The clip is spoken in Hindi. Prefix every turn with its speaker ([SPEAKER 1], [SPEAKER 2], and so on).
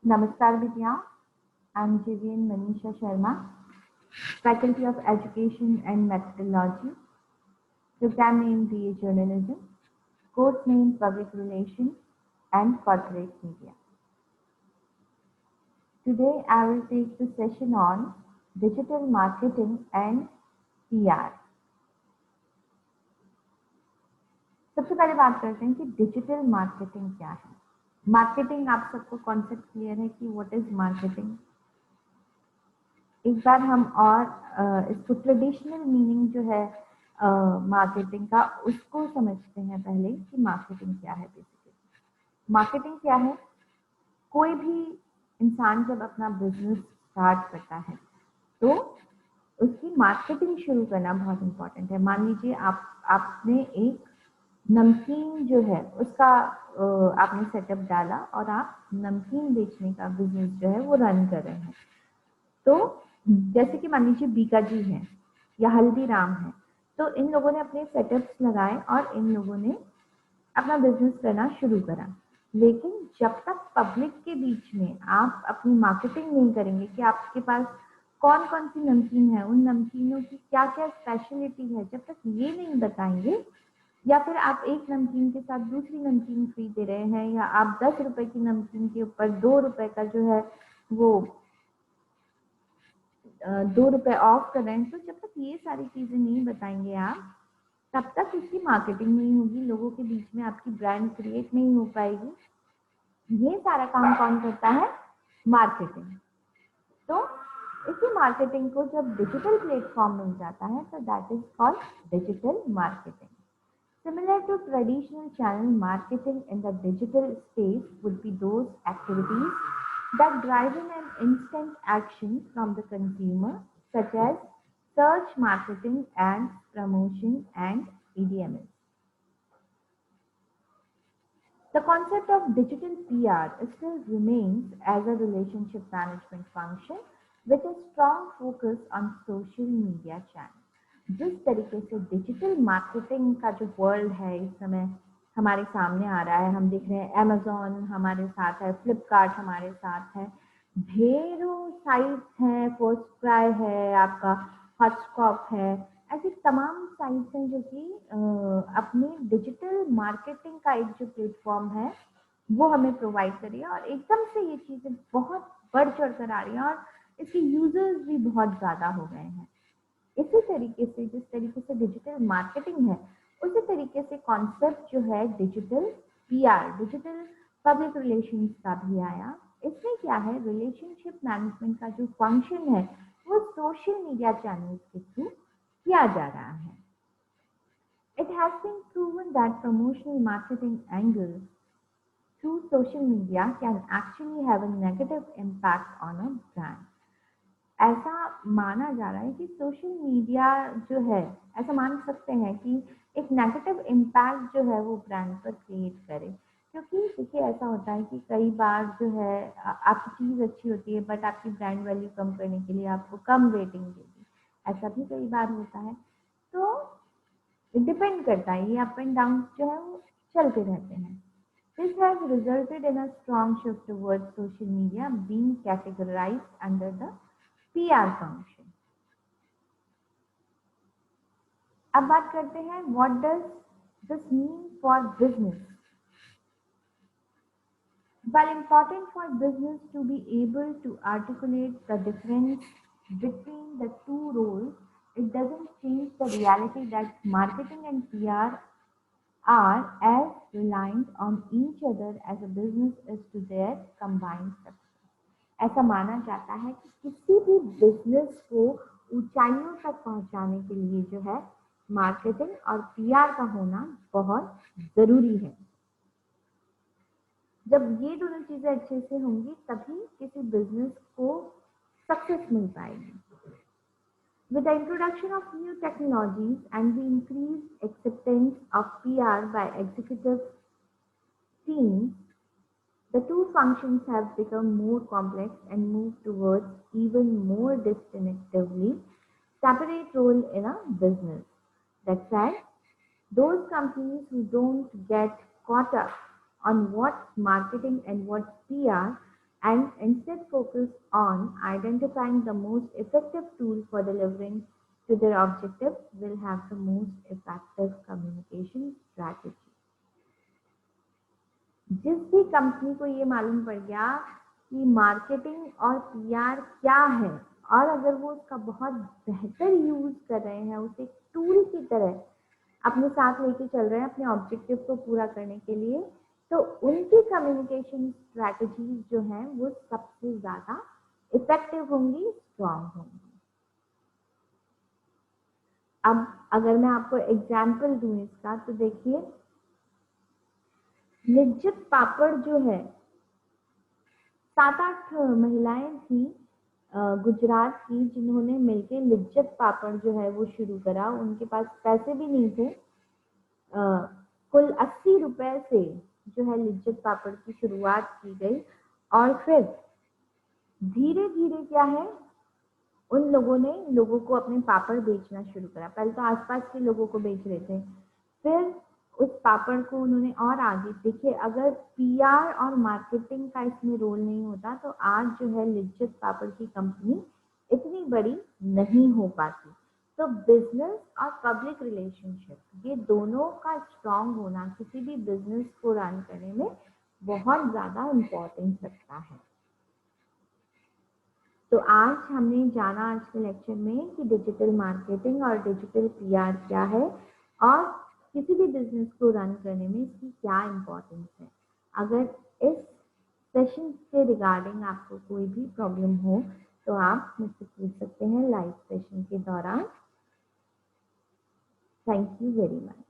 [SPEAKER 1] Namaskar Vidya, I'm JVN Manisha Sharma, Faculty of Education and Methodology, program name BA Journalism, course name Public Relations and Corporate Media. Today I will take the session on digital marketing and PR. सबसे पहले बात करते हैं कि डिजिटल मार्केटिंग क्या है। मार्केटिंग आप सबको कॉन्सेप्ट क्लियर है कि व्हाट इज मार्केटिंग। एक बार हम और इसको ट्रेडिशनल मीनिंग जो है मार्केटिंग का उसको समझते हैं पहले कि मार्केटिंग क्या है। बेसिकली मार्केटिंग क्या है, कोई भी इंसान जब अपना बिजनेस स्टार्ट करता है तो उसकी मार्केटिंग शुरू करना बहुत इम्पोर्टेंट है। मान लीजिए आपने एक नमकीन जो है उसका आपने सेटअप डाला और आप नमकीन बेचने का बिजनेस जो है वो रन कर रहे हैं। तो जैसे कि मान लीजिए बीकाजी है या हल्दीराम है, तो इन लोगों ने अपने सेटअप्स लगाए और इन लोगों ने अपना बिजनेस करना शुरू करा। लेकिन जब तक पब्लिक के बीच में आप अपनी मार्केटिंग नहीं करेंगे कि आपके पास कौन कौन सी नमकीन है, उन नमकीनों की क्या क्या स्पेशलिटी है, जब तक ये नहीं बताएंगे, या फिर आप एक नमकीन के साथ दूसरी नमकीन फ्री दे रहे हैं, या आप 10 रुपए की नमकीन के ऊपर 2 रुपए का जो है वो 2 रुपए ऑफ कर रहे हैं, तो जब तक ये सारी चीजें नहीं बताएंगे आप, तब तक उसकी मार्केटिंग नहीं होगी, लोगों के बीच में आपकी ब्रांड क्रिएट नहीं हो पाएगी। ये सारा काम कौन करता है? मार्केटिंग। तो इसी मार्केटिंग को जब डिजिटल प्लेटफॉर्म मिल जाता है तो that is called digital marketing. Similar to traditional channel marketing in the digital space would be those activities that drive in an instant action from the consumer, such as search marketing and promotion and EDMS. The concept of digital PR still remains as a relationship management function with a strong focus on social media channels. जिस तरीके से डिजिटल मार्केटिंग का जो वर्ल्ड है इस समय हमारे सामने आ रहा है, हम देख रहे हैं अमेजोन हमारे साथ है, फ्लिपकार्ट हमारे साथ है, ढेरों साइट्स हैं, फर्स्ट क्राई है, आपका हॉटस्टॉप है, ऐसी तमाम साइट्स हैं जो कि अपने डिजिटल मार्केटिंग का एक जो प्लेटफॉर्म है वो हमें प्रोवाइड कर रही है। और एकदम से ये चीज़ें बहुत बढ़ चढ़ कर आ रही हैं और इसके यूजर्स भी बहुत ज़्यादा हो गए हैं। इसी तरीके से जिस तरीके से डिजिटल मार्केटिंग है, उसी तरीके से कॉन्सेप्ट जो है digital PR, digital public relations का भी आया। इसमें क्या है, रिलेशनशिप मैनेजमेंट का जो फंक्शन है वो सोशल मीडिया चैनल्स के थ्रू किया जा रहा है। It has been proven that promotional marketing angles through social media can actually have a negative impact on a brand. ऐसा माना जा रहा है कि सोशल मीडिया जो है, ऐसा मान सकते हैं कि एक नेगेटिव इम्पैक्ट जो है वो ब्रांड पर क्रिएट करे। क्योंकि देखिए ऐसा होता है कि कई बार जो है आपकी चीज़ अच्छी होती है बट आपकी ब्रांड वैल्यू कम करने के लिए आपको कम रेटिंग देगी, ऐसा भी कई बार होता है। तो डिपेंड करता है, ये अप एंड डाउन जो है वो चलते रहते हैं। This has resulted in a strong shift towards social media being categorized under the PR function. अब बात करते हैं what does this mean for business? While important for business to be able to articulate the difference between the two roles, it doesn't change the reality that marketing and PR are as reliant on each other as a business is to their combined success. ऐसा माना जाता है कि किसी भी बिजनेस को ऊंचाइयों तक पहुंचाने के लिए जो है मार्केटिंग और पीआर का होना बहुत जरूरी है। जब ये दोनों चीजें अच्छे से होंगी तभी किसी बिजनेस को सक्सेस मिल पाएगी। With the introduction of new technologies and the increased acceptance of PR by executive teams, the two functions have become more complex and move towards even more distinctively separate role in a business. That said, those companies who don't get caught up on what's marketing and what's PR and instead focus on identifying the most effective tool for delivering to their objective will have the most effective communication strategy. जिस भी कंपनी को ये मालूम पड़ गया कि मार्केटिंग और पीआर क्या है और अगर वो उसका बहुत बेहतर यूज कर रहे हैं, उसे एक टूल की तरह अपने साथ लेके चल रहे हैं अपने ऑब्जेक्टिव को पूरा करने के लिए, तो उनकी कम्युनिकेशन स्ट्रैटेजीज जो हैं वो सबसे ज्यादा इफेक्टिव होंगी, स्ट्रांग होंगी। अब अगर मैं आपको एग्जाम्पल दूं इसका, तो देखिए लिज्जत पापड़ जो है, 7-8 महिलाएं थी गुजरात की जिन्होंने मिलके लिज्जत पापड़ जो है वो शुरू करा। उनके पास पैसे भी नहीं थे, कुल 80 रुपए से जो है लिज्जत पापड़ की शुरुआत की गई और फिर धीरे धीरे क्या है, उन लोगों ने लोगों को अपने पापड़ बेचना शुरू करा। पहले तो आसपास के लोगों को बेच रहे थे, फिर उस पापड़ को उन्होंने और आगे, देखिए अगर पीआर और मार्केटिंग का इसमें रोल नहीं होता तो आज जो है लिज्जत पापड़ की कंपनी इतनी बड़ी नहीं हो पाती। तो बिजनेस और पब्लिक रिलेशनशिप ये दोनों का स्ट्रांग होना किसी भी बिजनेस को रन करने में बहुत ज्यादा इम्पोर्टेंस रखता है। तो आज हमने जाना आज के लेक्चर में कि डिजिटल मार्केटिंग और डिजिटल पीआर क्या है और किसी भी बिजनेस को रन करने में इसकी क्या इम्पोर्टेंस है। अगर इस सेशन के रिगार्डिंग आपको कोई भी प्रॉब्लम हो तो आप मुझसे पूछ सकते हैं लाइव सेशन के दौरान। Thank you very much.